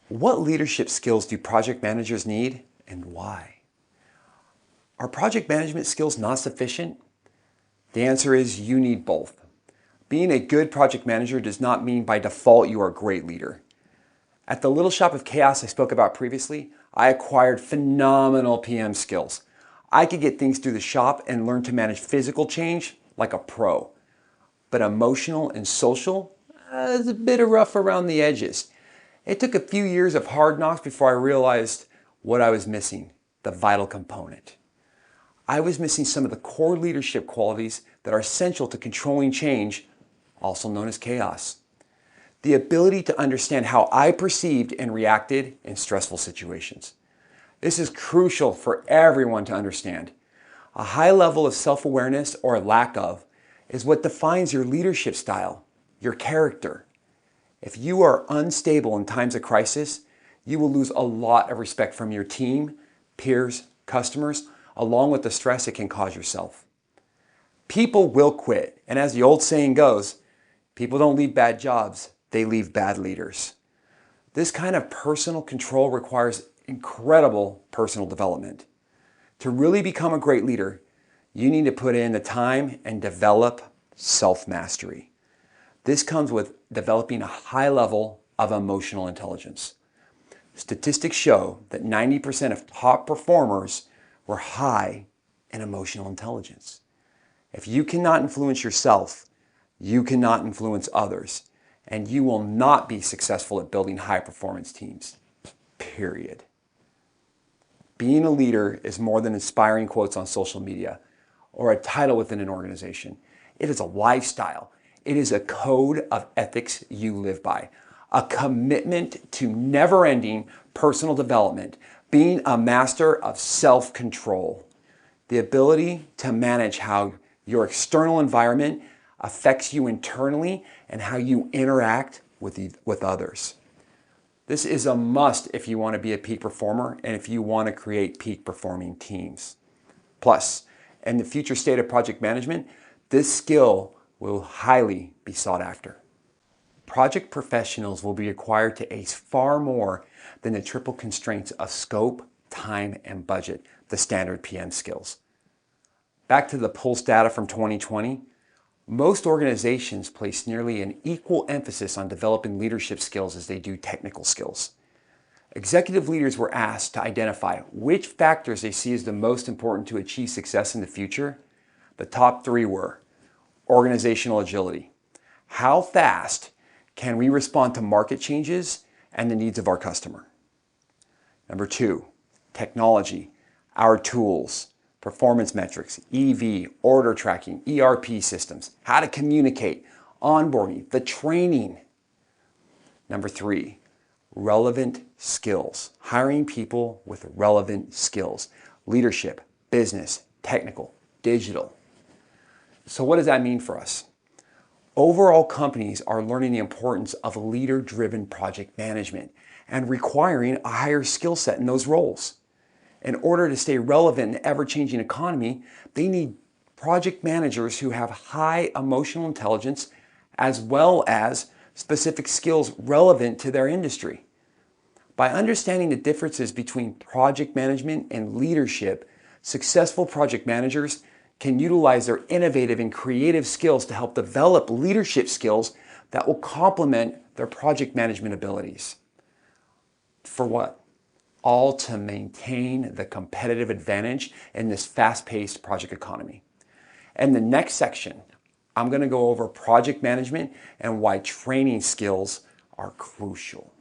What leadership skills do project managers need and why? Are project management skills not sufficient? The answer is you need both. Being a good project manager does not mean by default you are a great leader. At the Little Shop of Chaos I spoke about previously, I acquired phenomenal PM skills. I could get things through the shop and learn to manage physical change like a pro. But emotional and social is a bit rough around the edges. It took a few years of hard knocks before I realized what I was missing, the vital component. I was missing some of the core leadership qualities that are essential to controlling change, also known as chaos. The ability to understand how I perceived and reacted in stressful situations. This is crucial for everyone to understand. A high level of self-awareness or lack of is what defines your leadership style, your character. If you are unstable in times of crisis, you will lose a lot of respect from your team, peers, customers, along with the stress it can cause yourself. People will quit, and as the old saying goes, people don't leave bad jobs, they leave bad leaders. This kind of personal control requires incredible personal development. To really become a great leader, you need to put in the time and develop self-mastery. This comes with developing a high level of emotional intelligence. Statistics show that 90% of top performers were high in emotional intelligence. If you cannot influence yourself, you cannot influence others, and you will not be successful at building high-performance teams, period. Being a leader is more than inspiring quotes on social media or a title within an organization. It is a lifestyle. It is a code of ethics you live by, a commitment to never-ending personal development, being a master of self-control, the ability to manage how your external environment affects you internally and how you interact with others. This is a must if you want to be a peak performer and if you want to create peak performing teams. Plus, in the future state of project management, this skill will highly be sought after. Project professionals will be required to ace far more than the triple constraints of scope, time, and budget, the standard PM skills. Back to the Pulse data from 2020, most organizations place nearly an equal emphasis on developing leadership skills as they do technical skills. Executive leaders were asked to identify which factors they see as the most important to achieve success in the future. The top three were organizational agility. How fast can we respond to market changes and the needs of our customer? Number two, technology, our tools, performance metrics, EV, order tracking, ERP systems, how to communicate, onboarding, the training. Number three, relevant skills, hiring people with relevant skills, leadership, business, technical, digital. So what does that mean for us? Overall, companies are learning the importance of leader-driven project management and requiring a higher skill set in those roles. In order to stay relevant in the ever-changing economy, they need project managers who have high emotional intelligence as well as specific skills relevant to their industry. By understanding the differences between project management and leadership, successful project managers can utilize their innovative and creative skills to help develop leadership skills that will complement their project management abilities. For what? All to maintain the competitive advantage in this fast-paced project economy. In the next section, I'm going to go over project management and why training skills are crucial.